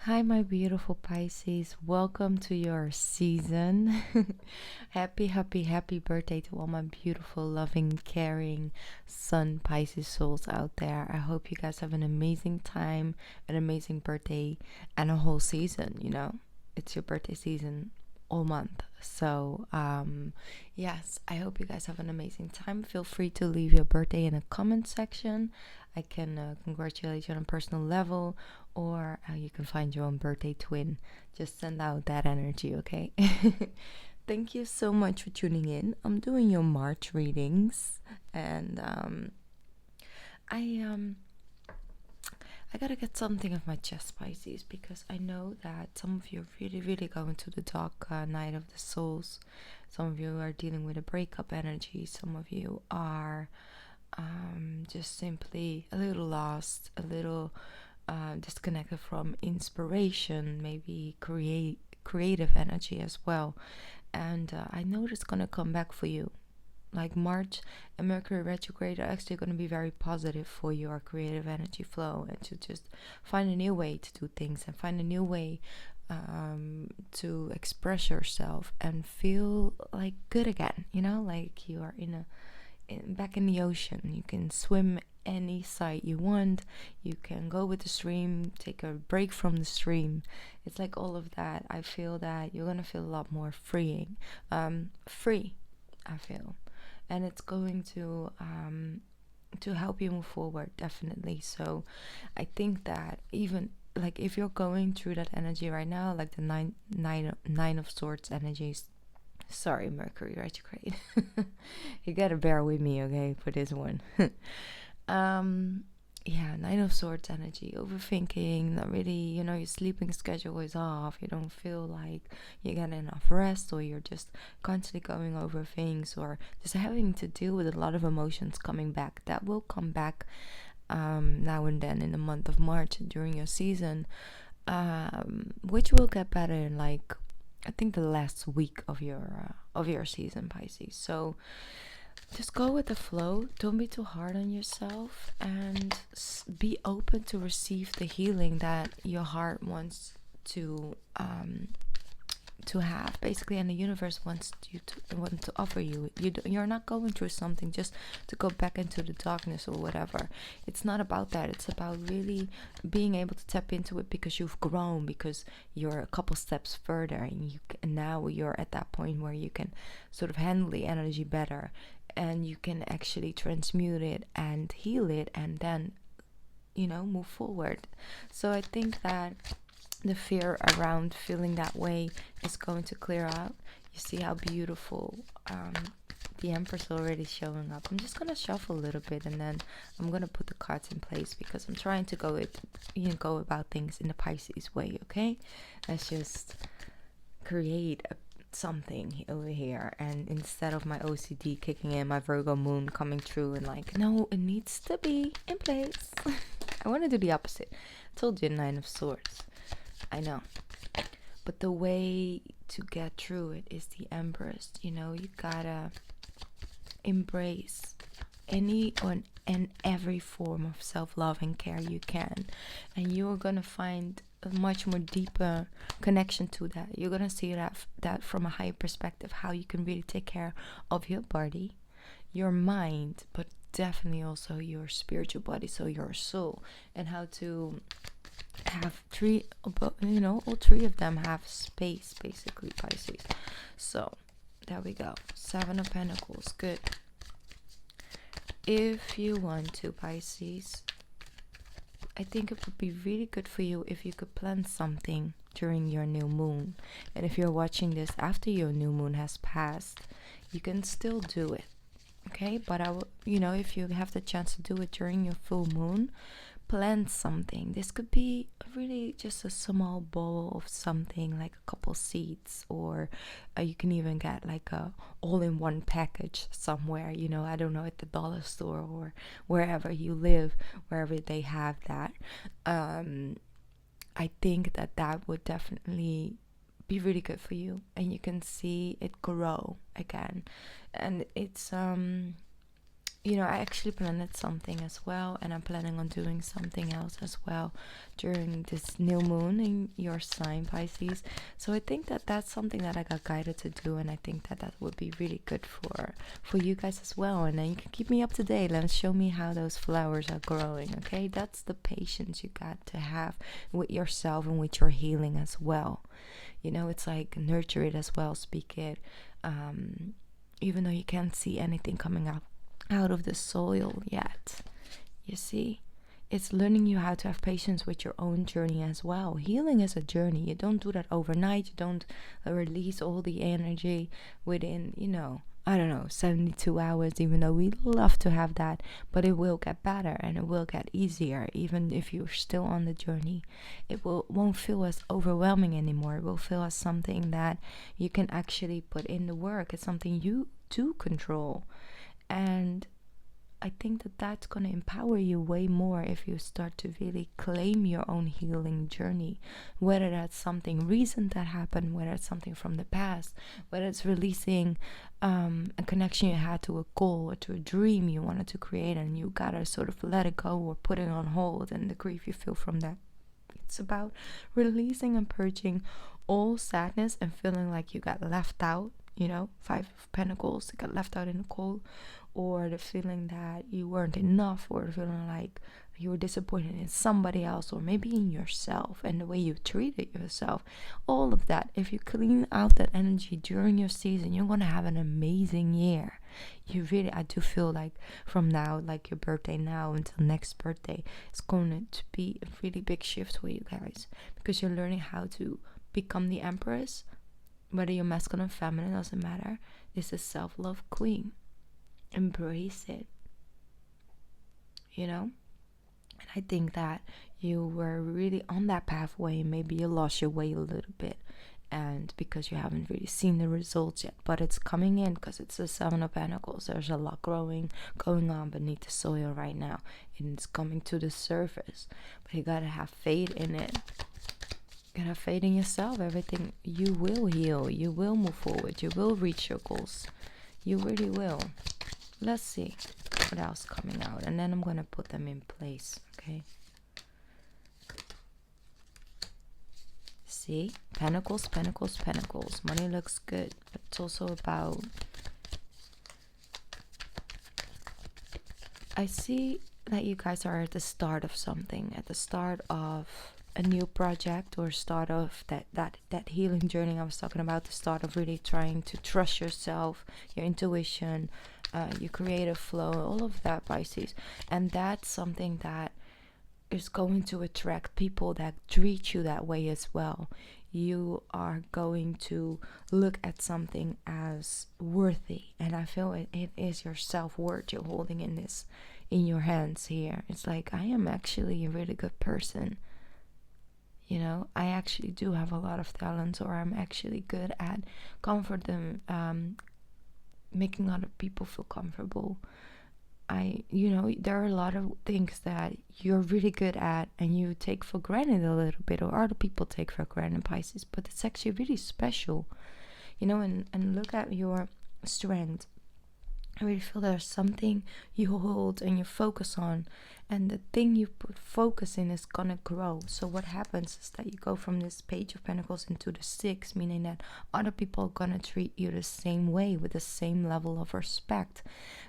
Hi, my beautiful Pisces. Welcome to your season. Happy, happy, happy birthday to all my beautiful, loving, caring Sun Pisces souls out there. I hope you guys have an amazing time, an amazing birthday, and a whole season. It's your birthday season all month. So, yes, I hope you guys have an amazing time. Feel free to leave your birthday in a comment section. I can congratulate you on a personal level, or you can find your own birthday twin. Just send out that energy, okay? Thank you so much for tuning in. I'm doing your March readings, and I gotta get something off my chest, Pisces, because I know that some of you are really, really going to the dark night of the souls. Some of you are dealing with a breakup energy. Some of you are just simply a little lost, a little disconnected from inspiration, maybe creative energy as well. And I know it's gonna come back for you. Like March and Mercury retrograde are actually going to be very positive for your creative energy flow, and to just find a new way to do things and find a new way to express yourself and feel like good again. Like you are back in the ocean. You can swim any side you want. You can go with the stream, take a break from the stream. It's like all of that. I feel that you're gonna feel a lot more free. I feel, and it's going to help you move forward, definitely. So I think that even like if you're going through that energy right now, like the nine of swords energies. Sorry, Mercury retrograde. You gotta bear with me, okay, for this one. Yeah, Nine of Swords energy, overthinking, not really, your sleeping schedule is off, you don't feel like you get enough rest, or you're just constantly going over things, or just having to deal with a lot of emotions coming back. That will come back now and then in the month of March during your season, which will get better in, like, I think the last week of your season, Pisces. So just go with the flow. Don't be too hard on yourself, and be open to receive the healing that your heart wants to have, basically, and the universe wants to offer you. You're not going through something just to go back into the darkness or whatever. It's not about that. It's about really being able to tap into it because you've grown, because you're a couple steps further, and now you're at that point where you can sort of handle the energy better, and you can actually transmute it and heal it, and then move forward. So I think that the fear around feeling that way is going to clear out. You see how beautiful the Empress already showing up. I'm just gonna shuffle a little bit, and then I'm gonna put the cards in place, because I'm trying to go about things in the Pisces way. Okay, let's just create something over here, and instead of my OCD kicking in, my Virgo moon coming through and like, no, it needs to be in place. I want to do the opposite. I told you, Nine of Swords. I know. But the way to get through it is the Empress. You gotta embrace any and every form of self-love and care you can. And you're gonna find a much more deeper connection to that. You're gonna see that from a higher perspective, how you can really take care of your body, your mind, but definitely also your spiritual body, so your soul, and how to have all three of them have space, basically, Pisces. So there we go. Seven of Pentacles. Good. If you want to, Pisces, I think it would be really good for you if you could plan something during your new moon. And if you're watching this after your new moon has passed, you can still do it. Okay, but if you have the chance to do it during your full moon, plan something. This could be really just a small bowl of something, like a couple seeds, or you can even get like a all-in-one package somewhere, I don't know, at the dollar store or wherever you live, wherever they have that. I think that would definitely be really good for you, and you can see it grow again. And it's I actually planned something as well, and I'm planning on doing something else as well during this new moon in your sign, Pisces. So I think that that's something that I got guided to do, and I think that that would be really good for you guys as well. And then you can keep me up to date and show me how those flowers are growing. Okay, that's the patience you got to have with yourself and with your healing as well. It's like nurture it as well, speak it, even though you can't see anything coming out of the soil yet. You see, it's learning you how to have patience with your own journey as well. Healing is a journey. You don't do that overnight. You don't release all the energy within 72 hours, even though we love to have that. But it will get better and it will get easier. Even if you're still on the journey, it won't feel as overwhelming anymore. It will feel as something that you can actually put in the work. It's something you do control. And I think that that's going to empower you way more if you start to really claim your own healing journey. Whether that's something recent that happened, whether it's something from the past, whether it's releasing a connection you had to a goal or to a dream you wanted to create, and you gotta sort of let it go or put it on hold, and the grief you feel from that. It's about releasing and purging all sadness and feeling like you got left out. Five of Pentacles, got left out in the cold, or the feeling that you weren't enough, or the feeling like you were disappointed in somebody else, or maybe in yourself and the way you treated yourself. All of that, if you clean out that energy during your season, you're gonna have an amazing year. I do feel like from now, like your birthday now until next birthday, it's going to be a really big shift for you guys, because you're learning how to become the Empress. Whether you're masculine or feminine, doesn't matter. This is self-love queen. Embrace it. And I think that you were really on that pathway. Maybe you lost your way a little bit, and because you haven't really seen the results yet, but it's coming in, because it's the Seven of Pentacles. There's a lot going on beneath the soil right now, and it's coming to the surface. But you gotta have faith in it. You gotta have faith in yourself. Everything, you will heal, you will move forward, you will reach your goals. You really will. Let's see what else coming out, and then I'm gonna put them in place. Okay, see, Pentacles, Pentacles, Pentacles. Money looks good, but it's also about, I see that you guys are at the start of something, at the start of a new project, or start of that healing journey I was talking about, the start of really trying to trust yourself, your intuition, your creative flow, all of that, Pisces. And that's something that is going to attract people that treat you that way as well. You are going to look at something as worthy, and I feel it is your self-worth you're holding in your hands here. It's like, I am actually a really good person. I actually do have a lot of talents, or I'm actually good at comforting, making other people feel comfortable. There are a lot of things that you're really good at, and you take for granted a little bit, or other people take for granted, Pisces, but it's actually really special, and look at your strength. I really feel there's something you hold and you focus on, and the thing you put focus in is gonna grow. So what happens is that you go from this Page of Pentacles into the Six, meaning that other people are gonna treat you the same way, with the same level of respect.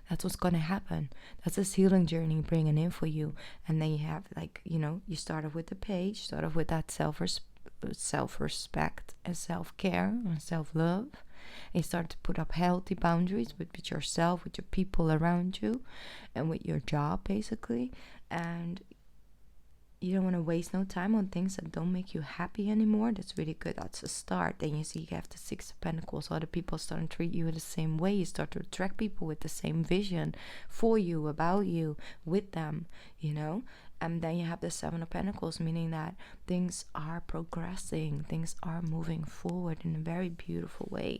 That's what's gonna happen. That's this healing journey bringing in for you. And then you have, you started with the Page, started with that self-respect and self-care and self-love. And you start to put up healthy boundaries with yourself, with your people around you, and with your job, basically. And you don't want to waste no time on things that don't make you happy anymore. That's really good. That's a start. Then you see you have the Six of Pentacles. Other people start to treat you the same way. You start to attract people with the same vision for you, about you, with them, And then you have the Seven of Pentacles, meaning that things are progressing. Things are moving forward in a very beautiful way.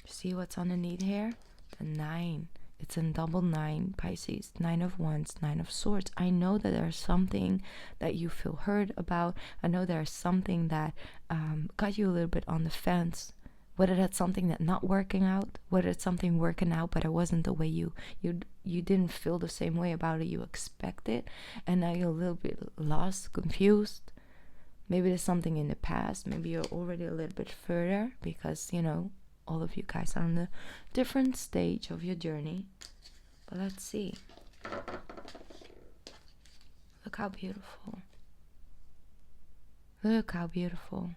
See what's underneath here? The Nine. It's in double nine, Pisces. Nine of Wands, Nine of Swords. I know that there's something that you feel hurt about. I know there's something that got you a little bit on the fence Whether that's something that not working out, whether it's something working out but it wasn't the way you didn't feel the same way about it you expected, and now you're a little bit lost, confused. Maybe there's something in the past. Maybe you're already a little bit further because, you know, all of you guys are on a different stage of your journey. But let's see. Look how beautiful. Look how beautiful.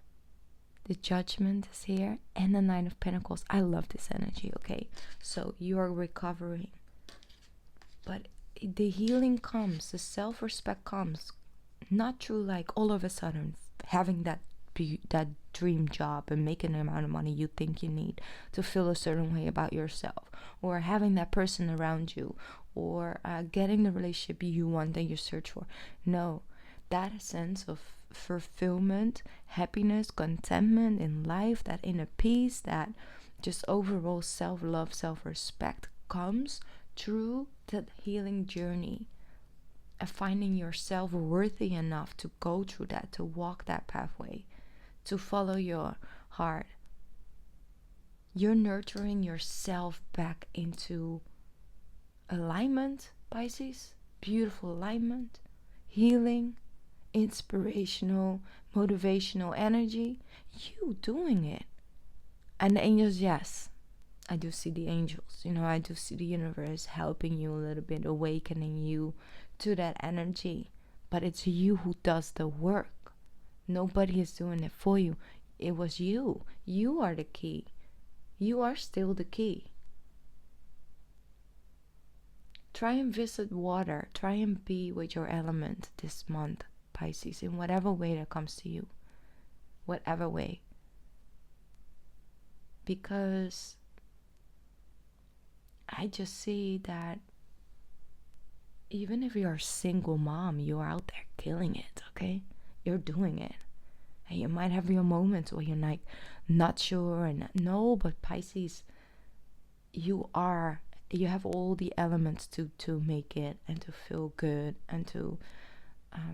The Judgment is here and the Nine of Pentacles. I love this energy, okay? So you are recovering. But the healing comes, the self-respect comes, not through like all of a sudden having that dream job and making the amount of money you think you need to feel a certain way about yourself, or having that person around you, or getting the relationship you want and you search for. No, that sense of fulfillment, happiness, contentment in life, that inner peace, that just overall self-love, self-respect comes through that healing journey of finding yourself worthy enough to go through that, to walk that pathway, to follow your heart. You're nurturing yourself back into alignment, Pisces. Beautiful alignment, healing, inspirational, motivational energy. You doing it. And the angels, yes, I do see the angels. You know, I do see the universe helping you a little bit, awakening you to that energy. But it's you who does the work. Nobody is doing it for you. It was you. You are the key. You are still the key. Try and visit water. Try and be with your element this month, Pisces, in whatever way that comes to you. Whatever way. Because I just see that even if you're a single mom, you're out there killing it, okay? You're doing it. And you might have your moments where you're like not sure and no, but Pisces, you have all the elements to make it and to feel good and to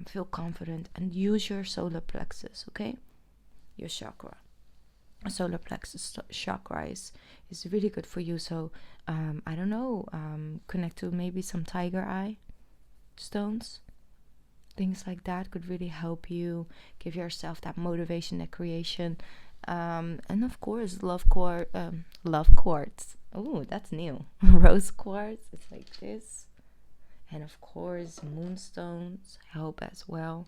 feel confident, and use your solar plexus, okay? Your chakra. Solar plexus chakra is really good for you. So I don't know, connect to maybe some tiger eye stones. Things like that could really help you give yourself that motivation, that creation. And of course, love quartz. Oh, that's new. Rose quartz. It's like this. And of course, moonstones help as well.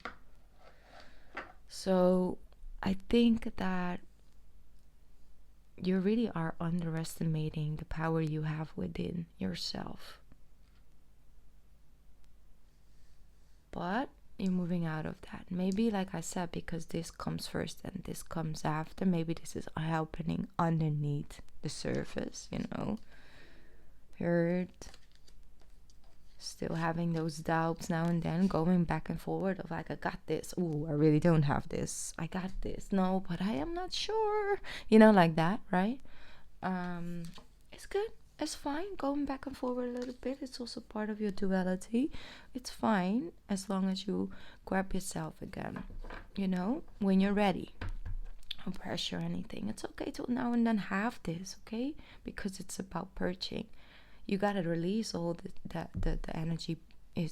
So I think that you really are underestimating the power you have within yourself. But you're moving out of that. Maybe, like I said, because this comes first and this comes after, maybe this is happening underneath the surface, you know. Hurt. Still having those doubts now and then, going back and forward of like, I got this. Ooh, I really don't have this. I got this. No, but I am not sure. You know, like that, right? It's good. It's fine. Going back and forward a little bit. It's also part of your duality. It's fine as long as you grab yourself again. You know, when you're ready. No pressure or anything. It's okay to now and then have this, okay? Because it's about purging. You gotta release all the energy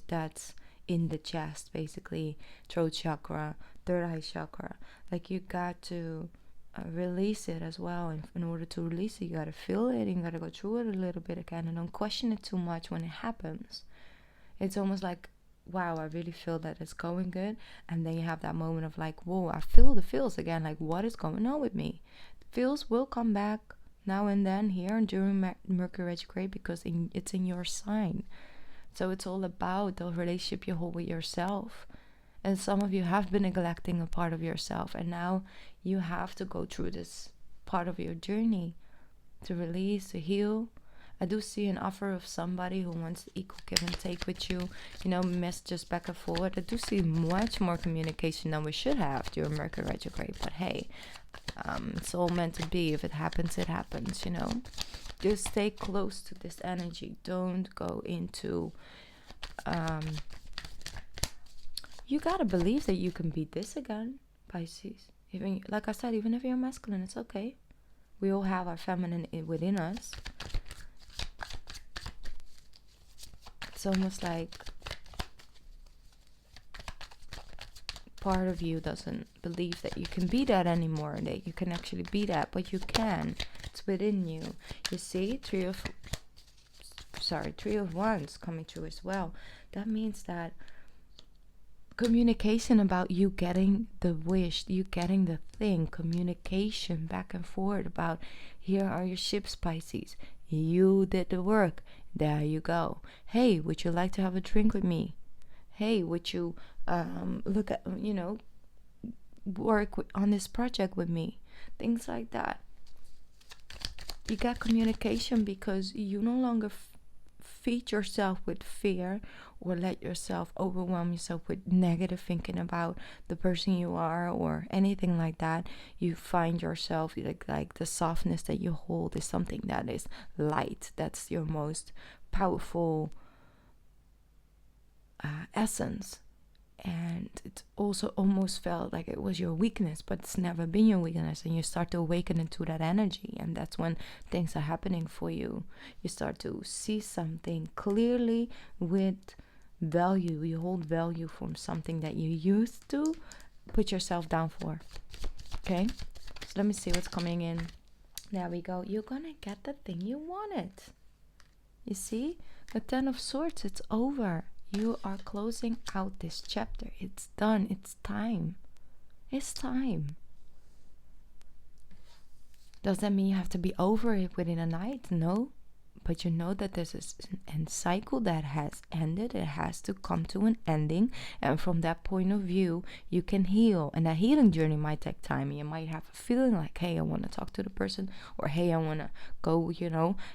that's in the chest, basically, throat chakra, third eye chakra. Like, you got to release it as well. And in order to release it, you gotta feel it, and you gotta go through it a little bit again, and don't question it too much when it happens. It's almost like, wow, I really feel that it's going good, and then you have that moment of like, whoa, I feel the feels again. Like, what is going on with me? The feels will come back now and then here during Mercury retrograde, because it's in your sign. So it's all about the relationship you hold with yourself. And some of you have been neglecting a part of yourself, and now you have to go through this part of your journey to release, to heal. I do see an offer of somebody who wants equal give and take with you, you know, messages back and forward. I do see much more communication than we should have during Mercury retrograde, but hey, it's all meant to be. If it happens, it happens, you know. Just stay close to this energy. Don't go into you gotta believe that you can beat this again, Pisces. Even, like I said, even if you're masculine, it's okay. We all have our feminine within us. It's almost like part of you doesn't believe that you can be that anymore, that you can actually be that, but you can. It's within you. You see, three of wands coming through as well. That means that communication about you getting the wish, you getting the thing, communication back and forth about, here are your ships, Pisces. You did the work. There you go. Hey, would you like to have a drink with me? Hey, would you look at, work on this project with me? Things like that. You got communication because you no longer feed yourself with fear or let yourself overwhelm yourself with negative thinking about the person you are or anything like that. You find yourself like the softness that you hold is something that is light. That's your most powerful essence. And it also almost felt like it was your weakness, but it's never been your weakness. And you start to awaken into that energy, and that's when things are happening for you. You start to see something clearly with value. You hold value from something that you used to put yourself down for. Okay, so let me see what's coming in. There we go. You're gonna get the thing you wanted. You see, the 10 of Swords, it's over. You are closing out this chapter. It's done. It's time. It's time. Does that mean you have to be over it within a night? No. But you know that this is an end cycle that has ended. It has to come to an ending. And from that point of view, you can heal. And that healing journey might take time. You might have a feeling like, hey, I want to talk to the person. Or, hey, I want to go,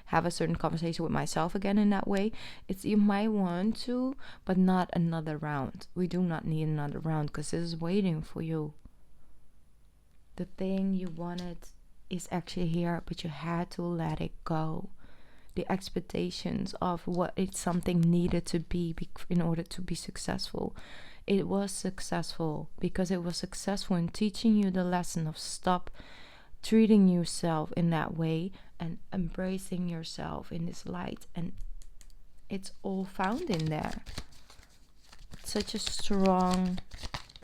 have a certain conversation with myself again in that way. You might want to, but not another round. We do not need another round because this is waiting for you. The thing you wanted is actually here, but you had to let it go. The expectations of what it's something needed to be in order to be successful. It was successful because it was successful in teaching you the lesson of stop treating yourself in that way and embracing yourself in this light. And it's all found in there. Such a strong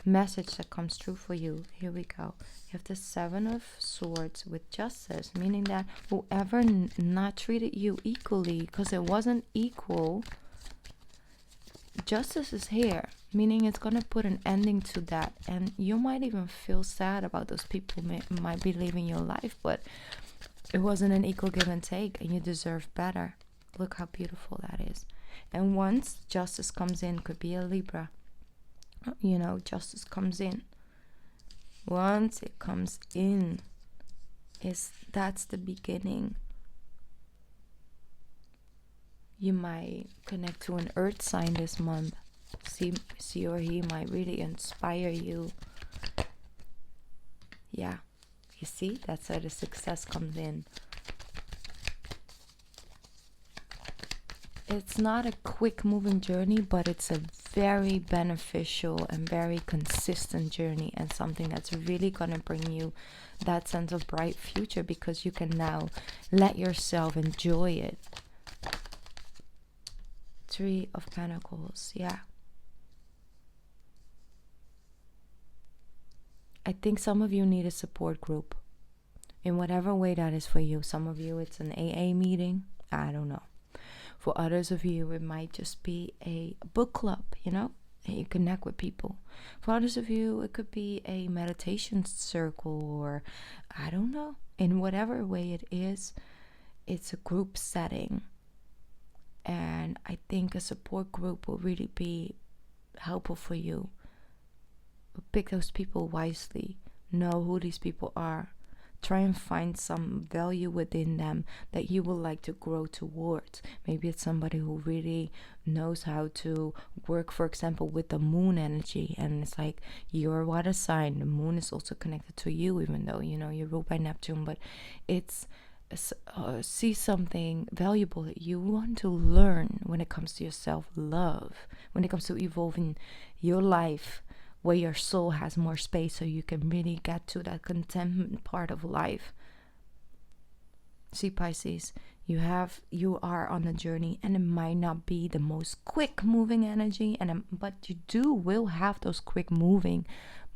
message that comes through for you. Here we go. You have the 7 of Swords with Justice, meaning that whoever not treated you equally, because it wasn't equal, justice is here, meaning it's going to put an ending to that. And you might even feel sad about those people might be leaving your life, but it wasn't an equal give and take, and you deserve better. Look how beautiful that is. And once justice comes in, could be a Libra, justice comes in. Once it comes in, that's the beginning. You might connect to an earth sign this month. She or he might really inspire you. Yeah, you see, that's where the success comes in. It's not a quick moving journey, but it's a very beneficial and very consistent journey, and something that's really going to bring you that sense of bright future because you can now let yourself enjoy it. 3 of Pentacles, yeah. I think some of you need a support group in whatever way that is for you. Some of you, it's an AA meeting. I don't know. For others of you, it might just be a book club, and you connect with people. For others of you, it could be a meditation circle, or I don't know. In whatever way it is, it's a group setting. And I think a support group will really be helpful for you. Pick those people wisely. Know who these people are. Try and find some value within them that you would like to grow towards. Maybe it's somebody who really knows how to work, for example, with the moon energy. And it's like, you're a water sign. The moon is also connected to you, even though, you're ruled by Neptune. But it's see something valuable that you want to learn when it comes to your self-love, when it comes to evolving your life, where your soul has more space so you can really get to that contentment part of life. See, Pisces, you are on a journey, and it might not be the most quick moving energy, but you will have those quick moving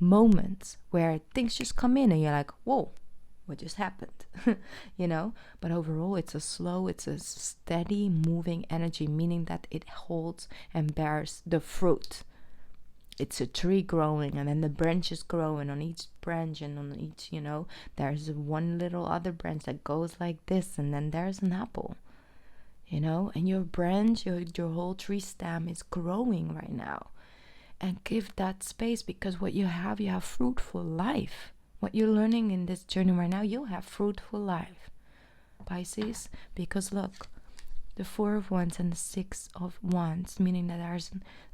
moments where things just come in and you're like, whoa, what just happened? But overall it's a steady moving energy, meaning that it holds and bears the fruit. It's a tree growing, and then the branches growing on each branch, and on each, there's one little other branch that goes like this, and then there's an apple, and your branch, your whole tree stem is growing right now. And give that space, because what you have fruitful life. What you're learning in this journey right now, you'll have fruitful life, Pisces. Because look, the 4 of Wands and the 6 of Wands, meaning that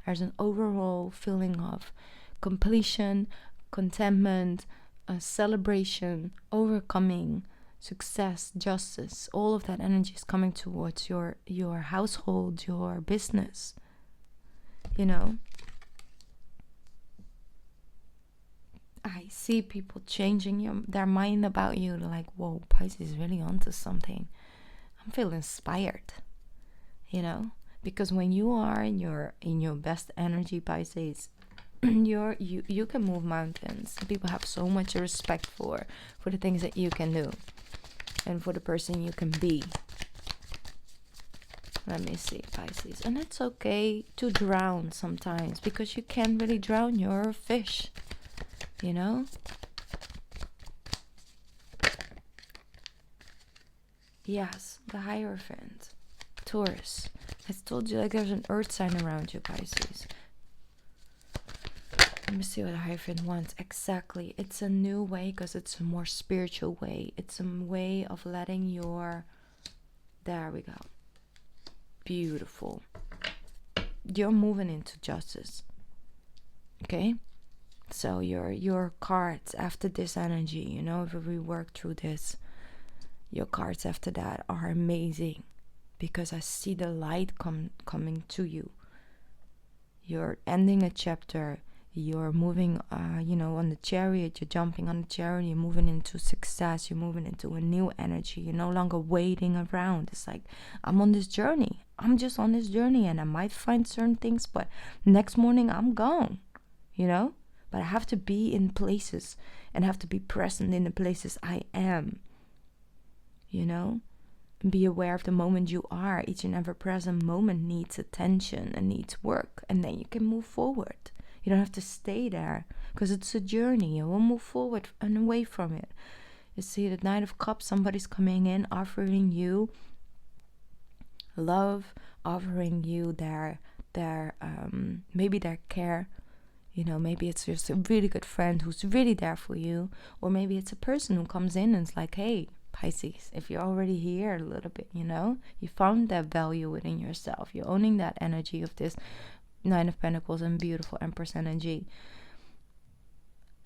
there's an overall feeling of completion, contentment, celebration, overcoming, success, justice. All of that energy is coming towards your household, your business. I see people changing their mind about you. They're like, whoa, Pisces is really onto something. I'm feeling inspired, because when you are in your best energy, Pisces, you can move mountains. People have so much respect for the things that you can do and for the person you can be. Let me see, Pisces. And it's okay to drown sometimes, because you can't really drown your fish. Yes, the Hierophant, Taurus. I told you, like, there's an earth sign around you, Pisces. Let me see what the Hierophant wants exactly. It's a new way, because it's a more spiritual way. It's a way of letting there we go. Beautiful. You're moving into justice. Okay? So your cards after this energy, if we work through this, your cards after that are amazing, because I see the light coming to you. You're ending a chapter. You're moving, on the chariot. You're jumping on the chariot. You're moving into success. You're moving into a new energy. You're no longer waiting around. It's like, I'm on this journey. I'm just on this journey, and I might find certain things, but next morning I'm gone, But I have to be in places and have to be present in the places I am, And be aware of the moment you are. Each and every present moment needs attention and needs work, and then you can move forward. You don't have to stay there, because it's a journey. You will move forward and away from it. You see, the Knight of Cups, somebody's coming in, offering you love, offering you their maybe their care. Maybe it's just a really good friend who's really there for you. Or maybe it's a person who comes in and is like, hey, Pisces, if you're already here a little bit, you found that value within yourself. You're owning that energy of this 9 of Pentacles and beautiful Empress energy.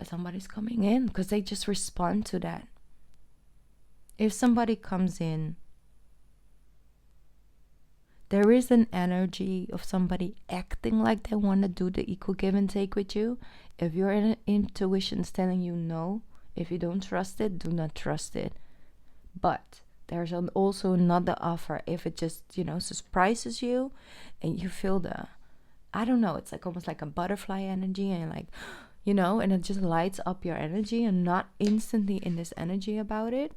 Somebody's coming in, because they just respond to that. If somebody comes in, there is an energy of somebody acting like they want to do the equal give and take with you. If your intuition is telling you no, if you don't trust it, do not trust it. But there's also another offer. If it just, surprises you and you feel I don't know, it's like almost like a butterfly energy, and you're like, and it just lights up your energy, and not instantly in this energy about it,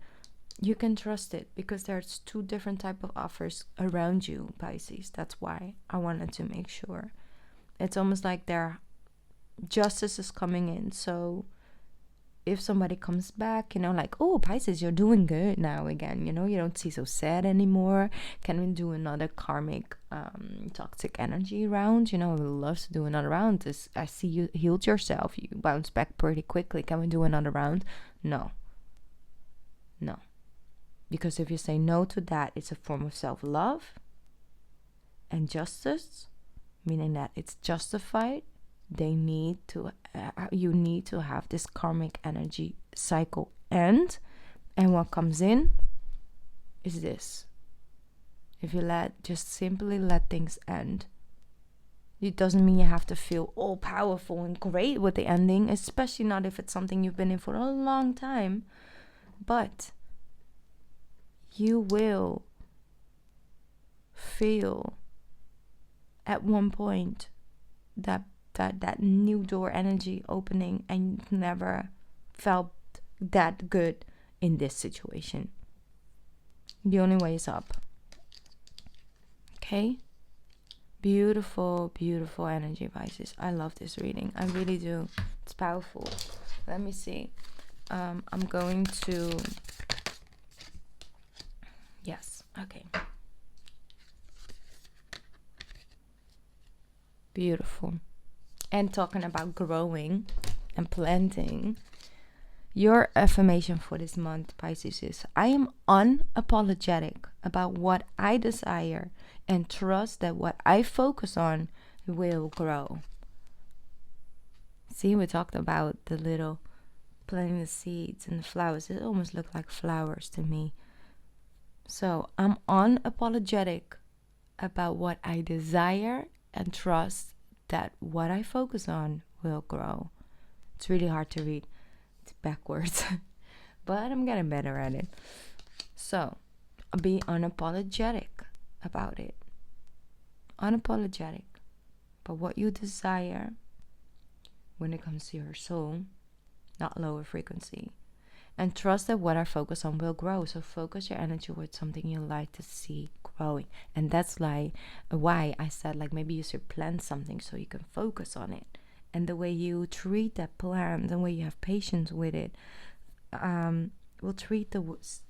you can trust it, because there's 2 different type of offers around you, Pisces. That's why I wanted to make sure. It's almost like their justice is coming in. So if somebody comes back, like, oh, Pisces, you're doing good now again, you don't see so sad anymore. Can we do another karmic toxic energy round? I would love to do another round. I see you healed yourself. You bounce back pretty quickly. Can we do another round? No. Because if you say no to that, it's a form of self-love and justice, meaning that it's justified. You need to have this karmic energy cycle end. And what comes in is this. If you just simply let things end. It doesn't mean you have to feel all powerful and great with the ending, especially not if it's something you've been in for a long time. But you will feel at one point that new door energy opening, and you never felt that good in this situation. The only way is up. Okay? Beautiful, beautiful energy, Pisces. I love this reading. I really do. It's powerful. Let me see. I'm going to... Yes. Okay. Beautiful. And talking about growing and planting, your affirmation for this month, Pisces, is I am unapologetic about what I desire and trust that what I focus on will grow. See, we talked about the little planting the seeds and the flowers. It almost looked like flowers to me. So I'm unapologetic about what I desire and trust that what I focus on will grow. It's really hard to read. It's backwards. But I'm getting better at it. So, be unapologetic about it. Unapologetic about what you desire when it comes to your soul, not lower frequency. And trust that what I focus on will grow. So focus your energy with something you like to see growing. And that's like why I said, like, maybe you should plant something so you can focus on it. And the way you treat that plant, the way you have patience with it, will treat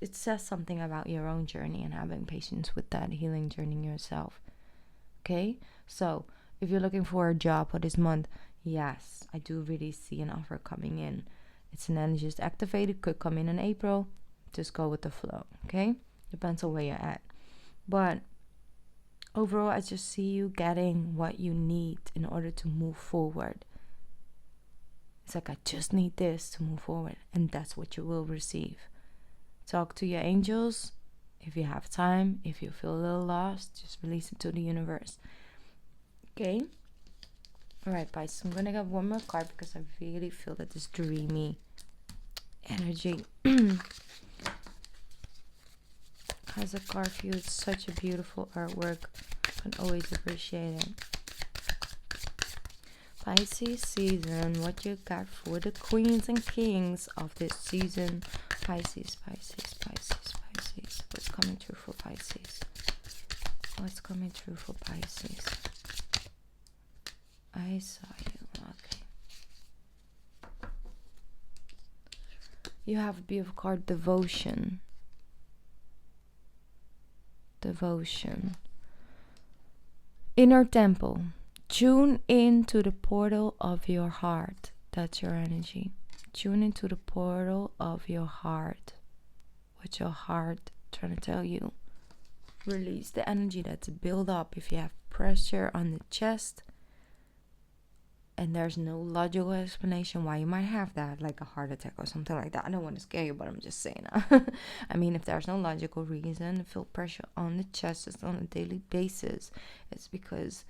it says something about your own journey and having patience with that healing journey yourself. Okay? So if you're looking for a job for this month, yes, I do really see an offer coming in. It's an energy just activated, could come in April. Just go with the flow, okay? Depends on where you're at. But overall, I just see you getting what you need in order to move forward. It's like, I just need this to move forward. And that's what you will receive. Talk to your angels. If you have time, if you feel a little lost, just release it to the universe. Okay? Alright, Pisces, I'm going to get one more card because I really feel that this dreamy energy has a card for you. It's such a beautiful artwork. I can always appreciate it. Pisces season, what you got for the queens and kings of this season? Pisces, Pisces, Pisces, Pisces. What's coming true for Pisces? What's coming true for Pisces? I saw you. Okay. You have a beautiful card, devotion. Devotion. Inner temple. Tune into the portal of your heart. That's your energy. Tune into the portal of your heart. What's your heart trying to tell you? Release the energy that's built up. If you have pressure on the chest, and there's no logical explanation why you might have that, like a heart attack or something like that. I don't want to scare you, but I'm just saying. I mean, if there's no logical reason to feel pressure on the chest just on a daily basis, it's because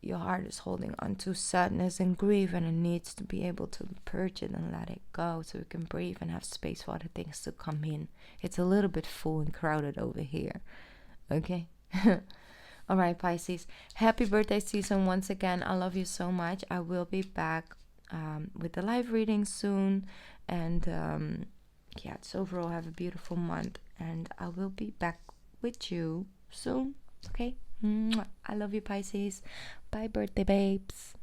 your heart is holding on to sadness and grief, and it needs to be able to purge it and let it go so it can breathe and have space for other things to come in. It's a little bit full and crowded over here. Okay? Alright, Pisces, happy birthday season once again. I love you so much. I will be back with the live reading soon. And yeah, so overall, have a beautiful month. And I will be back with you soon. Okay? Mwah. I love you, Pisces. Bye, birthday babes.